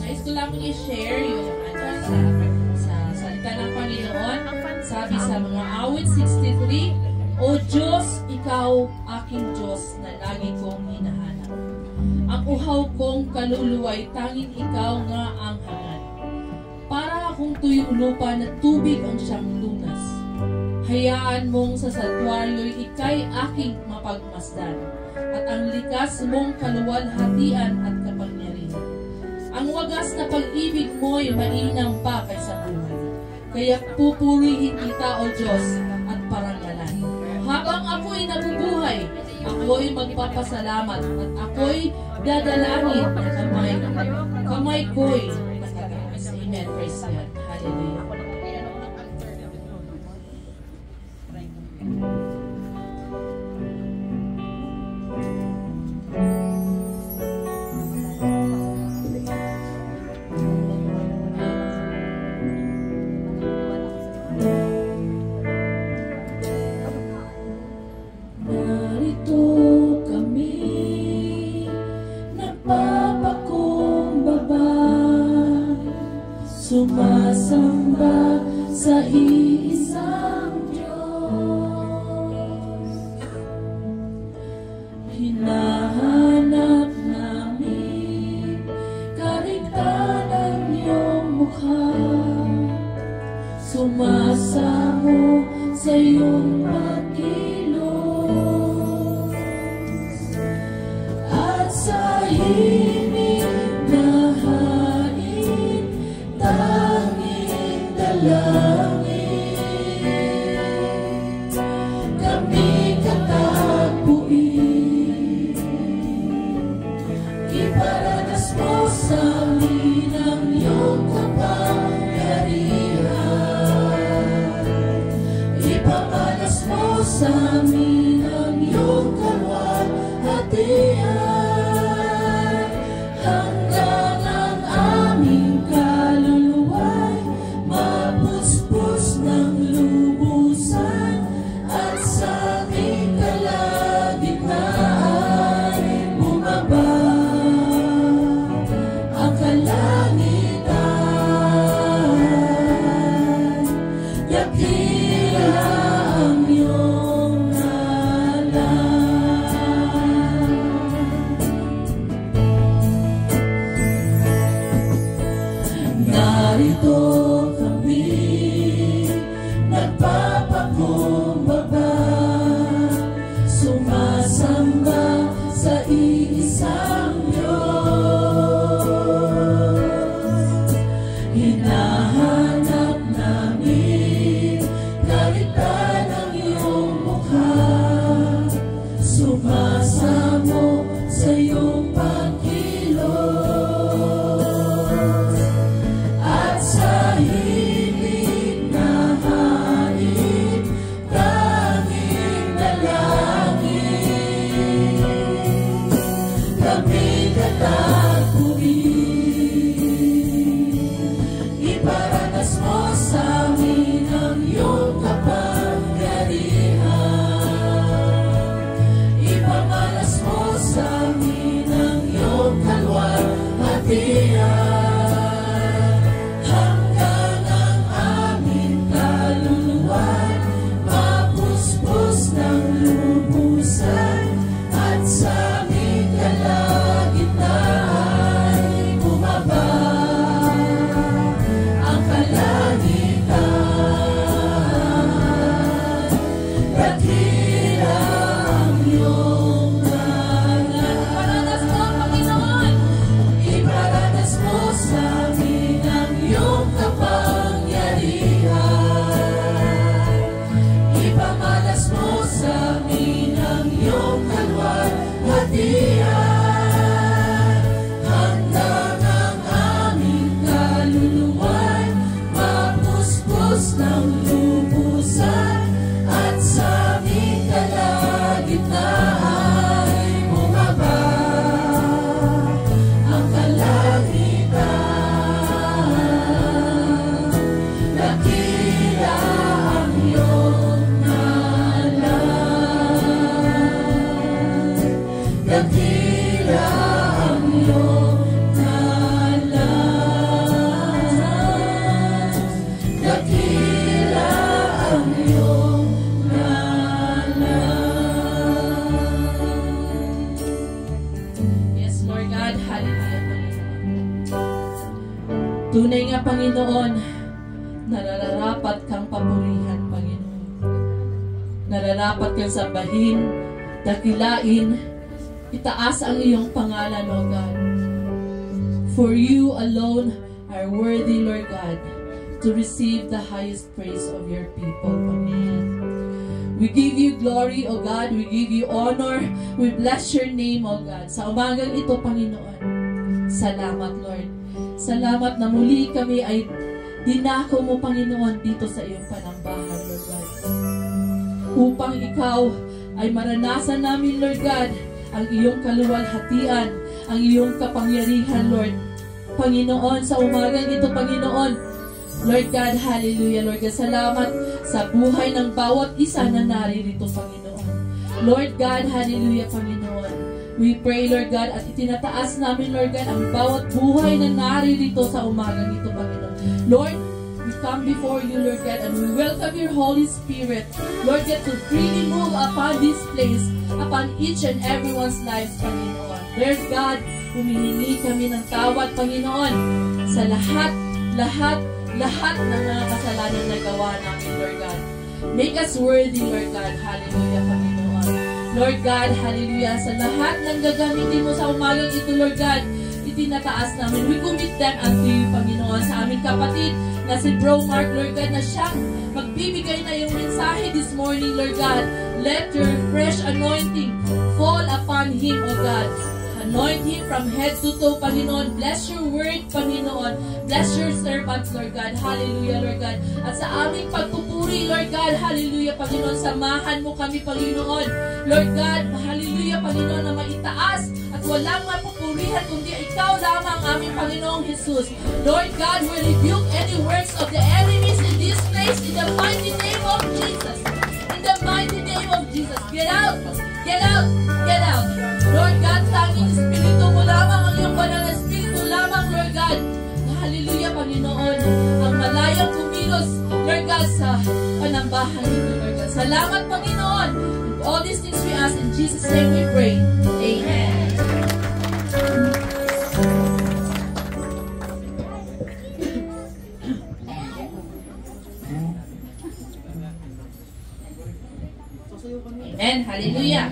Nais ko lang i-share yung sa salita ng Panginoon. Sabi sa mga awit 63, O Diyos, Ikaw aking Diyos na lagi kong hinahanap. Ang uhaw kong kaluluwa'y tanging Ikaw nga ang hangad. Para akong tuyong lupa na tubig ang siyang lunas. Hayaan mong sa santuaryo'y Ika'y aking mapagmasdan. At ang likas mong kaluwalhatian at kapangyarihan. Ang wagas na pag-ibig mo'y mainam pa kaysa buhay. Kaya pupurihin kita, O Diyos, at parangalan. Habang ako'y nabubuhay, ako'y magpapasalamat at ako'y dadalangin na kamay ko'y matataas. Amen. Praise God. Hallelujah. Sumasamba sa iisang Diyos. Hinahanap namin karigtan ng iyong mukha. Sumasamo sa iyong pagkilos. At sa himig na langit, kami katagpuin. Iparanas mo sa amin ang iyong kapangyarihan. Ipamalas mo sa amin ang iyong kaluwalhatian. Hanggang ang aming kaluluwa'y mapuspos ng lubusan at sa aming kalagitnaan bumaba ang kalangitan. Yakila ang iyong ngalan. Narito kami nagpapakumbaba, sumasamba sa iisang Diyos. Hinahanap namin karigtan ng iyong mukha. Sumasamo sa iyong pagkilos. At sa himig na hain, tanging dalangin, kami katagpuin. Iparanas mo sa amin ang iyong kapangyarihan. Ipamalas mo sa amin ang iyong kaluwalhatian. Hanggang ang aming kaluluwa'y mapuspos ng lubusan at sa aming kalagitnaan bumaba ang kalangitan. Dakila ang iyong ngalan. Iparanas mo, Panginoon. Iparanas mo sa amin ang iyong kapangyarihan. Ipamalas mo sa amin ang iyong kaluwalhatian. Hanggang ang aming kaluluwa'y mapuspos ng lubusan at sa aming Tunay nga, Panginoon, nararapat kang papurihan, Panginoon. Nararapat kang sambahin, dakilain, itaas ang iyong pangalan, O God. For you alone are worthy, Lord God, to receive the highest praise of your people, Panginoon. We give you glory, O God. We give you honor. We bless your name, O God. Sa umagang ito, Panginoon, salamat, Lord. Salamat na muli kami ay dinako mo, Panginoon, dito sa iyong panambahan, Lord God. Upang ikaw ay maranasan namin, Lord God, ang iyong kaluwalhatian, ang iyong kapangyarihan, Lord. Panginoon, sa umagang ito, Panginoon, Lord God, hallelujah, Lord God, salamat sa buhay ng bawat isa na naririto, Panginoon. Lord God, hallelujah, Panginoon. We pray, Lord God, at itinataas namin, Lord God, ang bawat buhay na naririto sa umagang ito, Panginoon. Lord, we come before you, Lord God, and we welcome your Holy Spirit, Lord God, to freely move upon this place, upon each and everyone's lives, Panginoon. Lord God, humihingi kami ng tawad, Panginoon, sa lahat ng mga kasalanan na gawa namin, Lord God. Make us worthy, Lord God. Hallelujah, Panginoon. Lord God, hallelujah, sa lahat ng gagamitin mo sa umagang ito, Lord God, itinataas namin. We commit them unto you, Panginoon, sa aming kapatid na si Bro Mark, Lord God, na siyang magbibigay na yung mensahe this morning, Lord God. Let your fresh anointing fall upon him, O God. Anoint him from head to toe, Panginoon. Bless your word, Panginoon. Bless your servants, Lord God. Hallelujah, Lord God. At sa aming pagpupuri, Lord God, hallelujah, Panginoon. Samahan mo kami, Panginoon. Lord God, hallelujah, Panginoon, na maitaas at walang mapupurihan kundi ikaw lamang, aming Panginoong Jesus. Lord God, we rebuke any works of the enemies in this place in the mighty name of Jesus. In the mighty name of Jesus. Get out! Get out! Get out! Lord God, tanging Espiritu mo lamang, ang iyong banal na Espiritu lamang, Lord God. Hallelujah, Panginoon. Ang malayang kumilos, Lord God, sa panambahan nito, Lord God. Salamat, Panginoon. And all these things we ask in Jesus' name we pray. Amen. Amen. Hallelujah.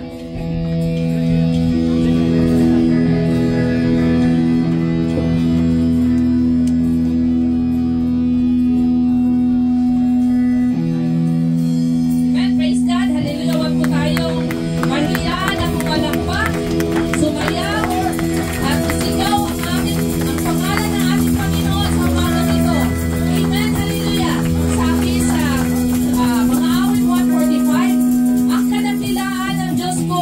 Diyos ko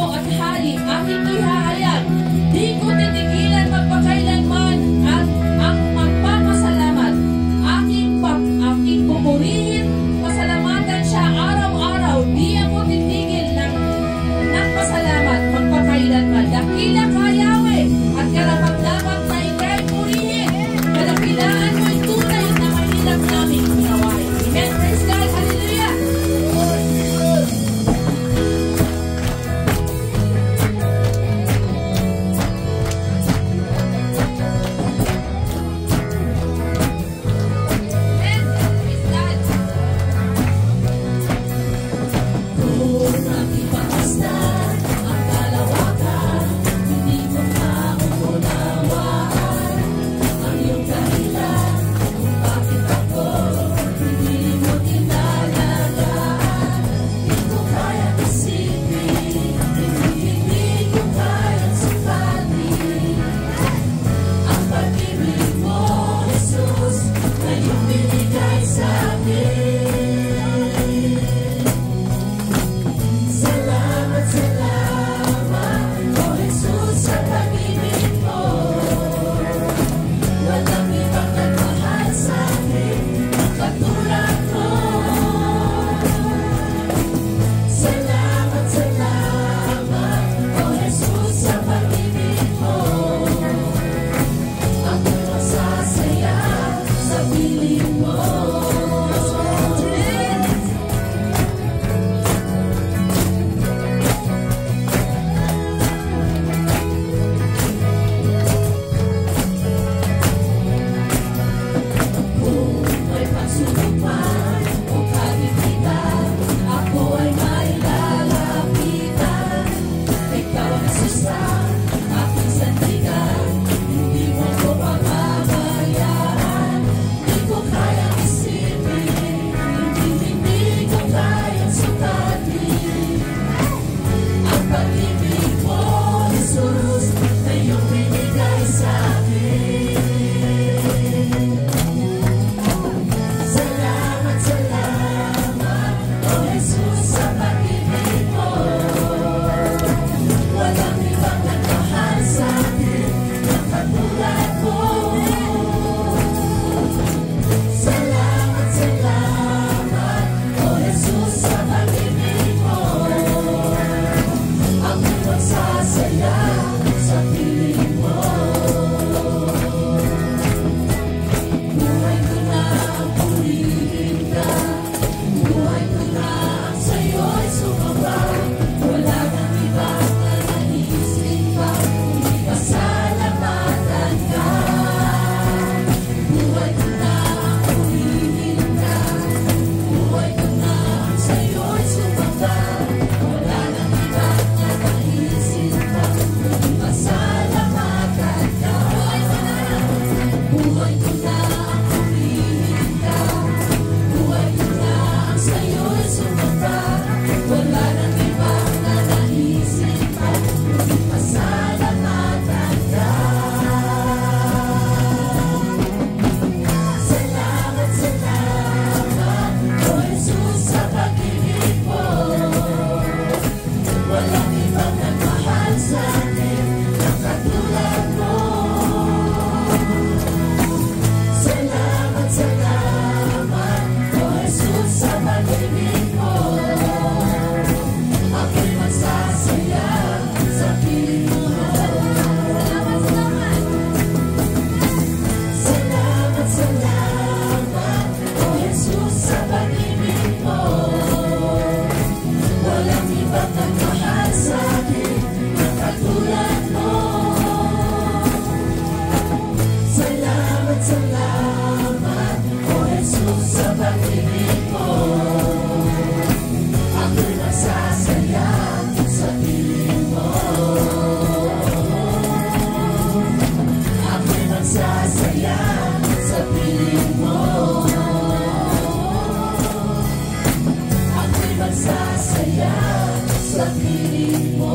sa piling mo.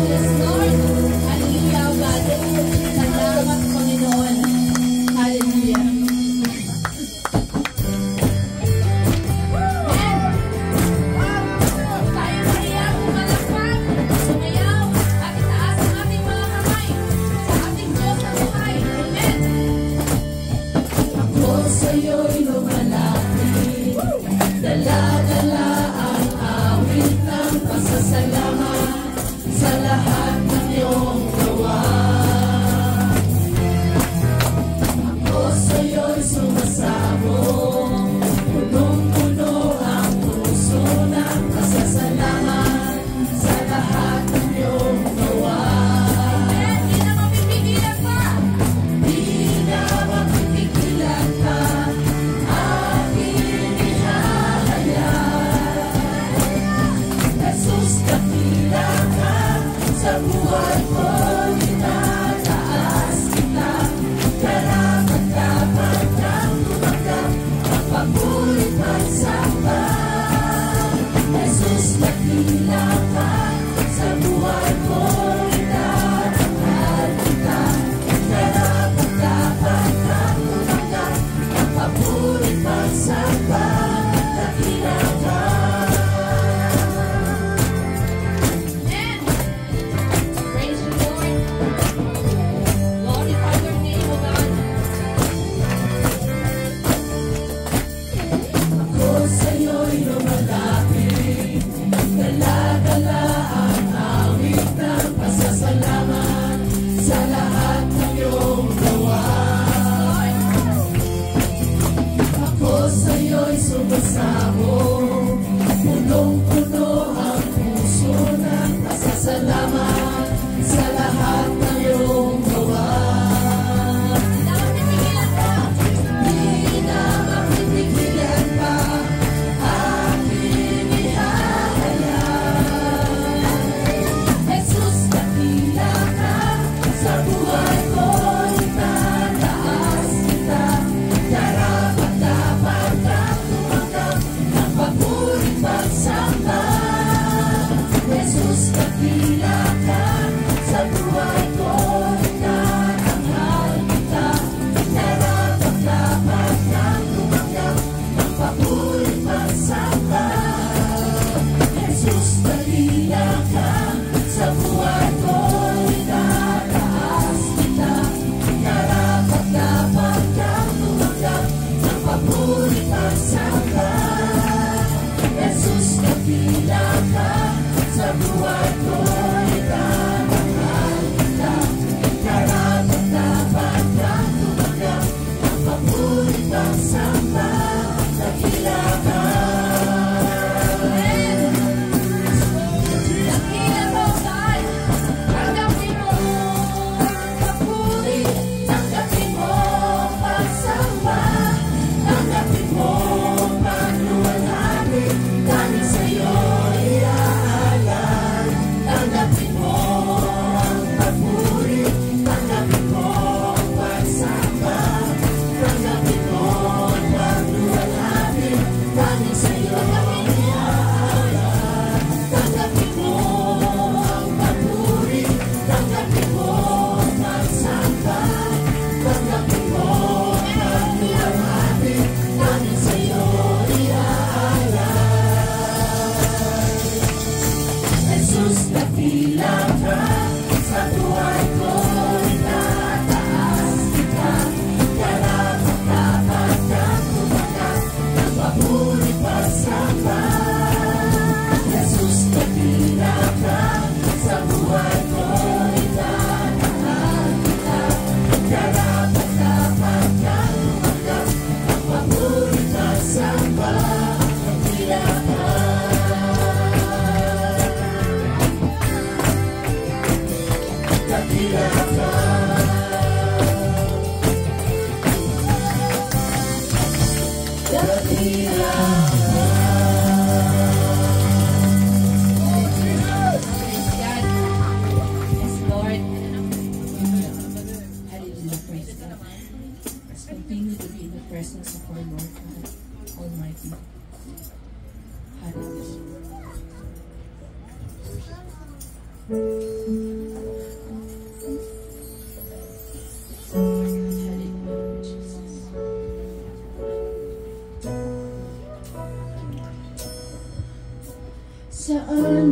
Yes, Lord. Hallelujah, God. Salamat, Panginoon. Hallelujah. Tayo mariyak, malakpan, sumayaw, at itaas ang ating mga kamay sa ating Diyos na buhay. Amen. Ako sa'yo'y lumalapit, dala-dala ang awit ng pasasalamat sa lahat ng iyong gawa. Ako sa'yo'y sumasabong, punong-puno ang puso ng pasasalamat sa lahat ng iyong gawa. Amen. Di na mapipigilan pa. Di na mapipigilan ka, aking ihahayag. Jesus, dakila ka, sa buhay ko itataas kita. Karapat-dapat kang tumanggap ang pagulit pagsamba. Jesus, dakila ka, sa buhay ko itatanghal kita. Karapat-dapat kang tumanggap ang pagulit pagsamba. Dakila ka. Amen. Praise the Lord. Glorify your name, O God. Ako sa'yo'y lumalapit, dala-dala ang awit ng pasasalamat sa lahat ng iyong gawa. Ako sa'yo'y sumasabong, punong-puno ang puso ng pasasalamat sa lahat ng iyong gawa. Dapat pipigilan pa. Di na mapipigilan pa, aking ihahayag. Jesus, dakila ka, sa buhay ko itataas kita. Karapat-dapat kang tumanggap ng pagulit pagsamba. Jesus, dakila ka, sa buhay ko itatanghal kita. Karapat-dapat kang tumanggap ng pagulit pagsamba. Jesus, dakila ka, sa buhay ko itataas kita. Karapat-dapat kang tumanggap ng pagulit pagsamba. Jesus, dakila ka, sa buhay ko itatanghal kita. Karapat-dapat kang tumanggap ng pagulit pagsamba. Dakila ka. Amen. Dakila mo, God. Tanggapin mo. Papuri, tanggapin mo pagsamba. Tanggapin mo pagluwalhati, galing sa'yo iaalay. Tanggapin mo ang papuri, tanggapin mo pagsamba. Tanggapin mo pagluwalhati, galing sa'yo iaalay. Tanggapin mo ang papuri, tanggapin mo pagsamba. Tanggapin mo pagluwalhati, galing sa'yo iaalay. Jesus, dakila ka, sa buhay ko itataas kita. Karapat-dapat kang tumanggap ng pagulit pagsamba. Jesus, dakila ka, sa buhay ko itatanghal kita. Karapat-dapat kang tumanggap ng pagulit pagsamba. Dakila ka. Dakila ka. Dakila ka. Praise God. Yes, Lord. Hallelujah. Praise God. Let's continue to be in the presence of our Lord God Almighty. Hallelujah. Saan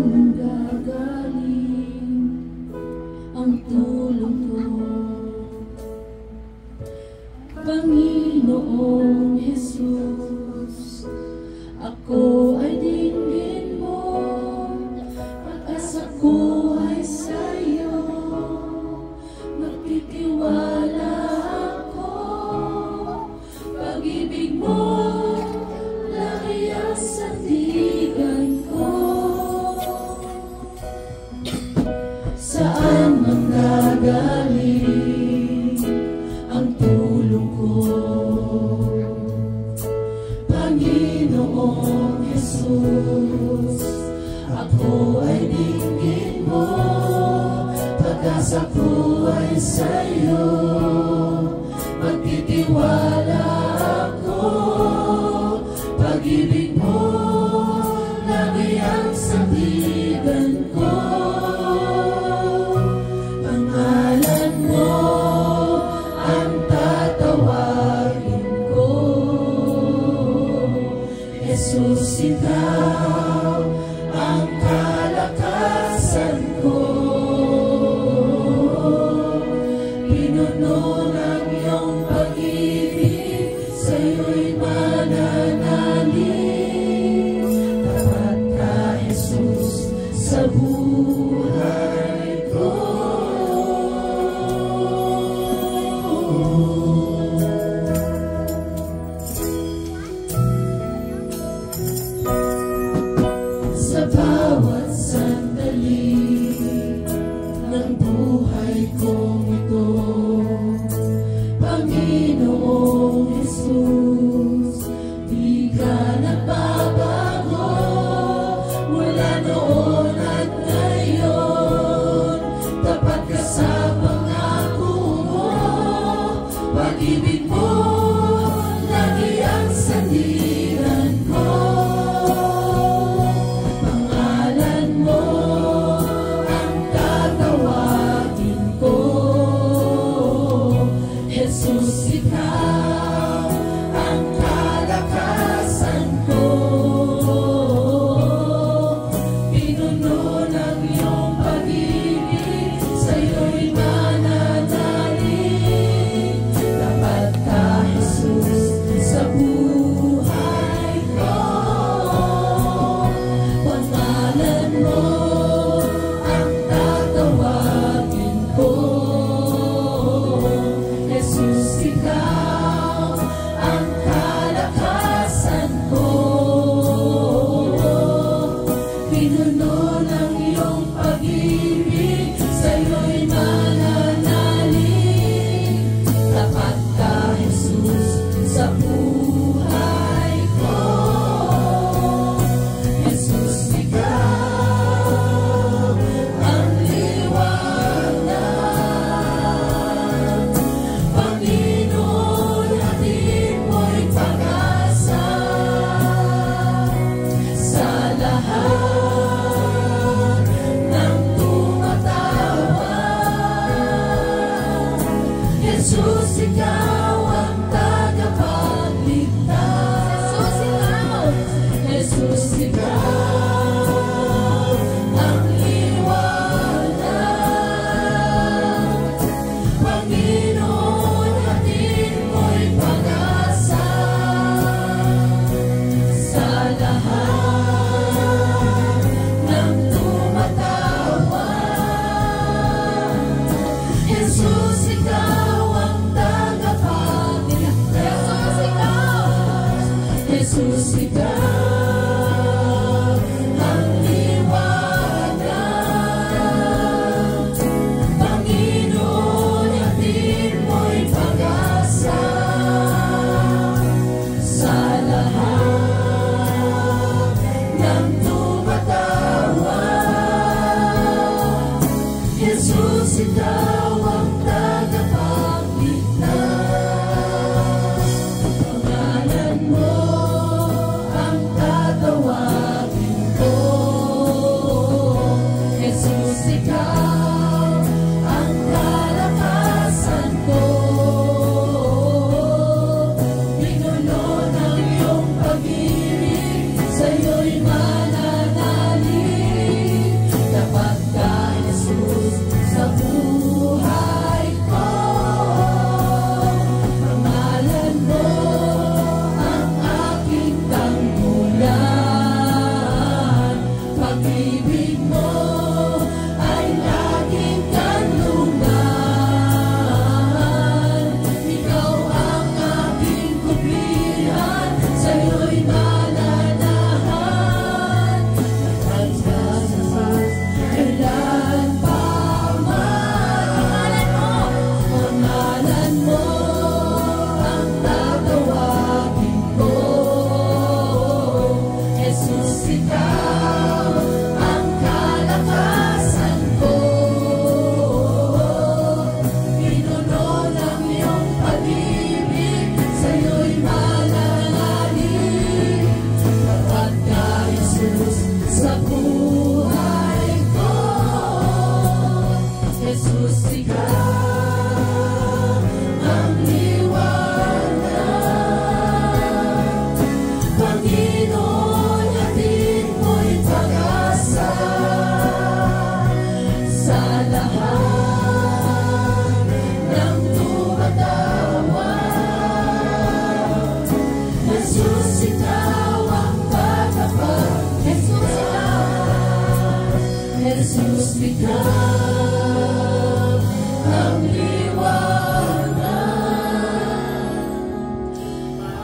manggagaling ang tulong ko, Panginoong Jesus? Ako ay dinggin mo, pag-asa ko ay sa'yo, magtitiwala ako, pag-ibig mo lagi ang sandigan ko. Saan manggagaling ang tulong ko, Panginoong Jesus? Ako ay dinggin mo, pag-asa ko ay sa'yo, magtitiwala ako, pag-ibig mo lagi ang sandigan ko. Pangalan mo ang tatawagin ko, Jesus, ikaw ang kalakasan ko. Pinuno ng iyong pag-ibig, sa'yo'y mananalig. Tapat ka, Jesus, sa buhay ko. Sa bawat sandali ng buhay kong ito, Panginoong Jesus, di ka nagbabago mula noon at ngayon.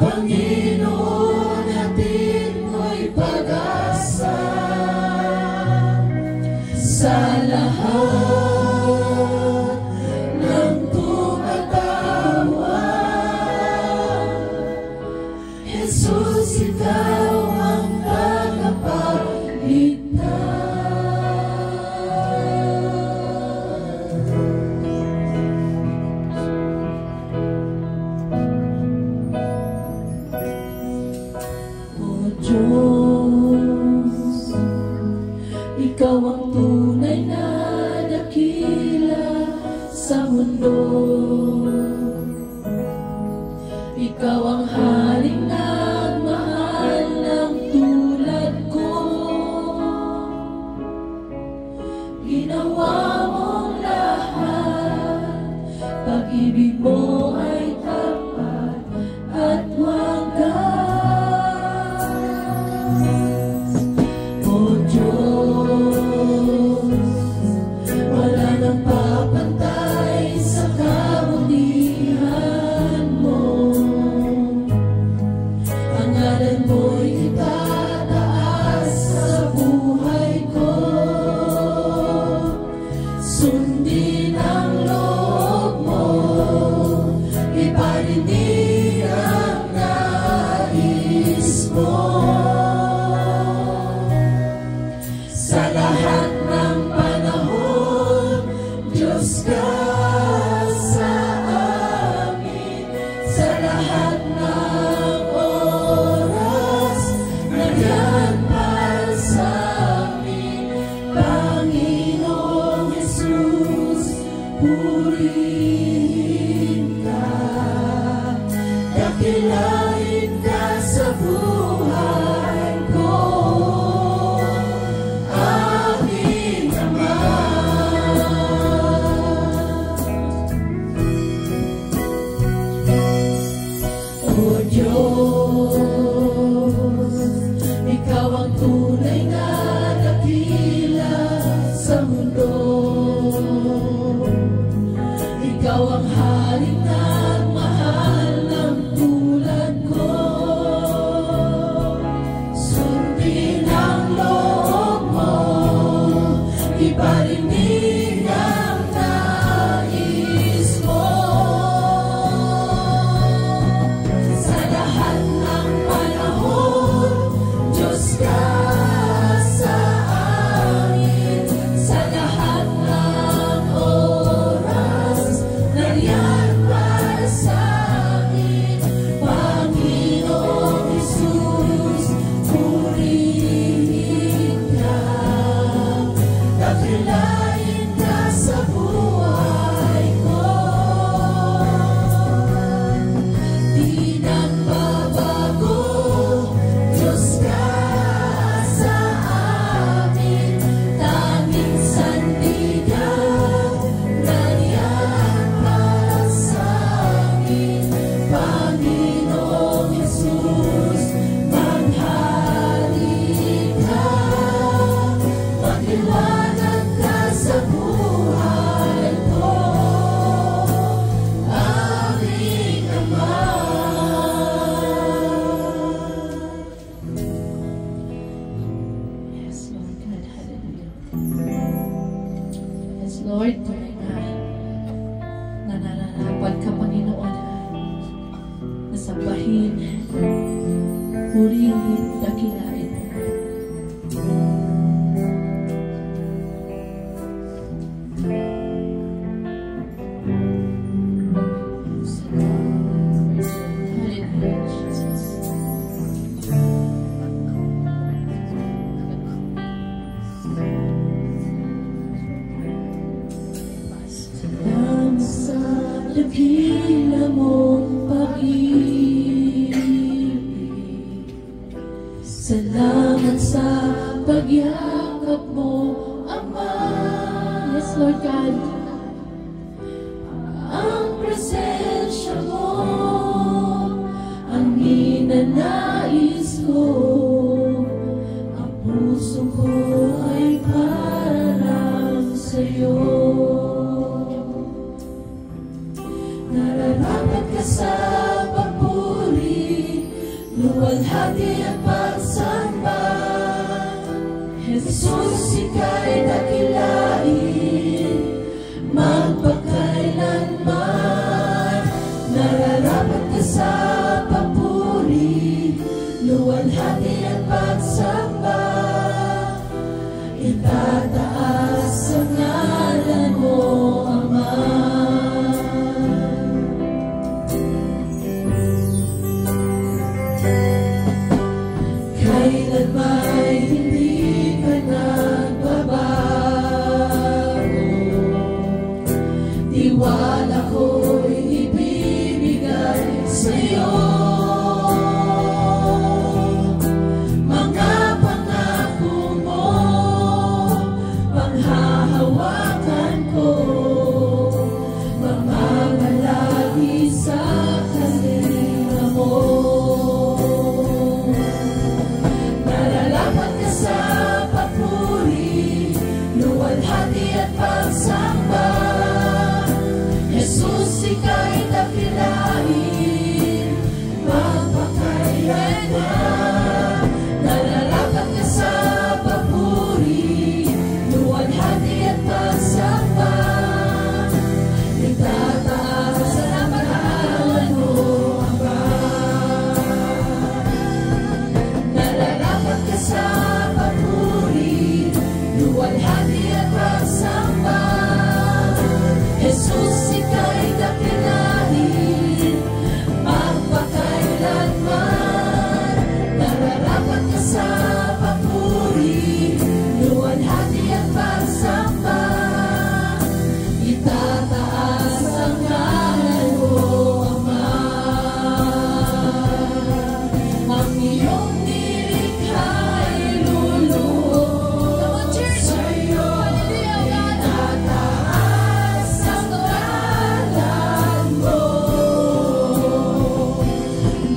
Panginoon, hatid mo'y pag-asa sa lahat ng tumatawa. Jesus, ikaw ang tagapagligtas. Diyos, ikaw ang tunay na dakila sa mundo. Ikaw ang haring nagmahal ng tulad ko. Ginawa mong lahat, pag-ibig mo ay tapat at wagas. Sundin ang loob mo, iparinig ang nais mo. Sa lahat ng panahon, Diyos ka sa amin. Sa lahat ng oras, nariyan para sa amin. Panginoong Jesus, purihin ka, dakilain ka sa buhay ko, aming Ama. O Diyos, ikaw ang tunay na dakila sa mundo. Ikaw ang haring nagmahal ng tulad ko. Sundin ang loob mo, iparinig ang nais mo. Sa lahat ng panahon, Diyos ka sa amin. Sa lahat ng oras, nariyan para sa amin. Panginoong Jesus, purihin ka, dakilain ka sa buhay ko. Di nagbabago, Diyos ka sa amin. Tanging sandigan, nariyan para sa amin. Panginoong Jesus, manghari ka, magliwanag ka sa buhay ko, aming Ama. Yes, Lord God, hallelujah. Yes, Lord, tunay na nanananapat ka, Panginoon, nasambahin, purihin, dakilain mo. Hallelujah, Jesus. Nang sa dakila mong pag-ibig, salamat sa pagyakap mo, Ama. Yes, Lord God. Ang presensya mo, ang ninanais ko, ang puso ko ay para sa'yo. Nararapat ka sa papuri, luwalhati at pagsamba. Jesus, ika'y dakilain, magpakailanman. Nararapat ka sa papuri, luwalhati at pagsamba. Itataas ang ngalan mo, Ama. Kailanman hindi ka nagbabago, tiwala ko'y ibibigay sa'yo. Mga pangako mo, panghahawakan ko, mamamalagi sa kalinga mo. Nararapat ka sa papuri, luwalhati at pagsamba. Jesus, ika'y dakilain, magpakailanman. Nararapat ka sa papuri, luwalhati at pagsamba. Itataas ang pangalan mo, Ama. Nararapat ka sa papuri, luwalhati at pagsamba. Jesus, ika'y dakilain, magpakailanman. Nararapat ka sa papuri, luwalhati at pagsamba. Itataas ang ngalan mo, Ama. Ang iyong nilikha ay luluhod sa'yo. Itataas ang ngalan mo.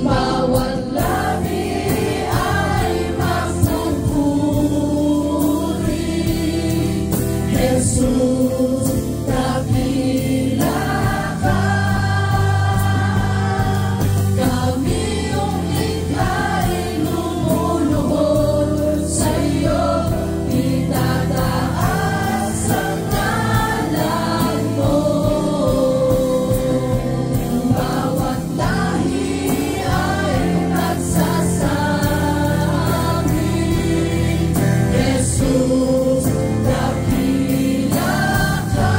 Bawat labi ay magpupuri. Jesus, dakila ka. Kami iyong ika'y lumuluhod sa'yo. Itataas ang ngalan mo. Bawat lahi ay nagsasabi, Jesus, dakila ka.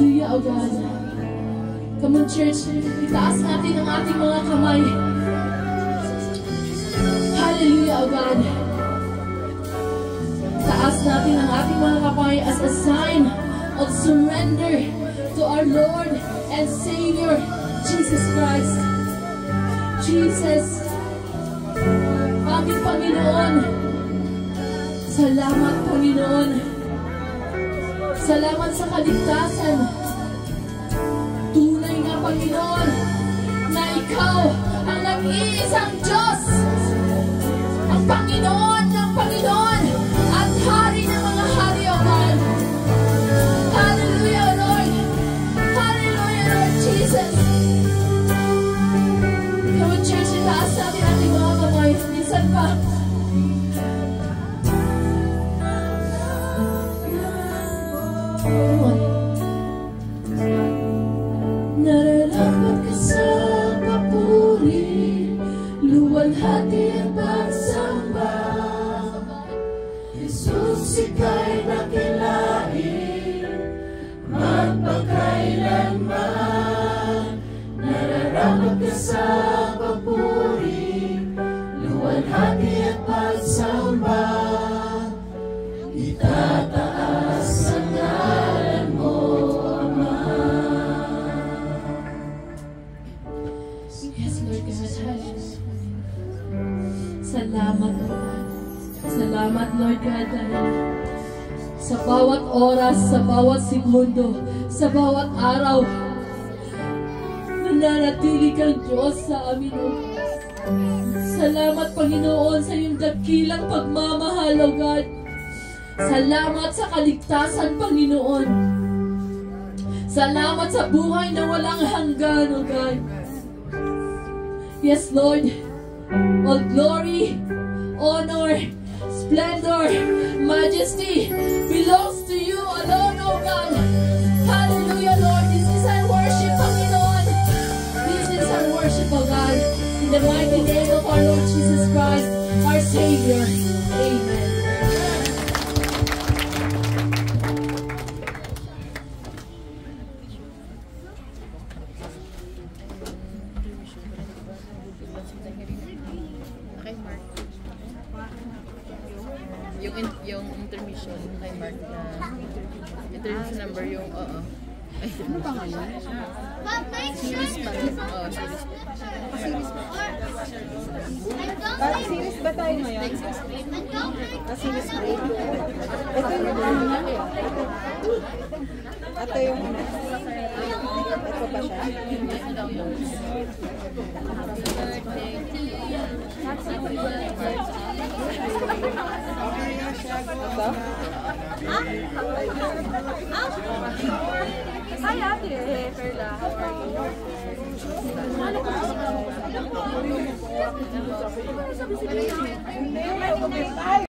Hallelujah, O God. Come on, church, itaas natin ang ating mga kamay. Hallelujah, O God. Itaas natin ang ating mga kamay as a sign of surrender to our Lord and Savior, Jesus Christ. Jesus, aming Panginoon, salamat, Panginoon. Salamat sa kaligtasan. Tunay nga, Panginoon, na Ikaw ang nag-iisang Diyos, ang Panginoon ng Panginoon, at Hari ng mga hari, O God. Hallelujah, Lord. Hallelujah, Lord Jesus. Come on, church, itaas natin ating mga kamay. Minsan pa. Nararapat ka sa papuri, luwalhati at pagsamba. Jesus, ika'y nakilain, magpakailanman. Nararapat ka sa papuri, luwalhati at pagsamba. Itataas ang ngalan mo, Ama. Yes, Lord God. Salamat, Lord. Salamat, Lord God, dahil sa bawat oras, sa bawat segundo, sa bawat araw, nananatili kang Diyos sa amin, O God. Salamat, Panginoon, sa iyong dakilang pagmamahal, O God. Salamat sa kaligtasan, Panginoon. Salamat sa buhay na walang hanggan, O God. Yes, Lord. All glory, honor, splendor, majesty belongs to you alone, O God. Hallelujah, Lord. This is our worship, Panginoon. This is our worship, O God. In the mighty name of our Lord Jesus Christ, our Savior. Amen. Yung intermission kay Mark na intermission number yung ano ba ngayon? Series pa rin. Oo, series pa. Series ba tayo ngayon? Series break. Ito yung ito pa siya? Hi, Ate. Perla. How are you?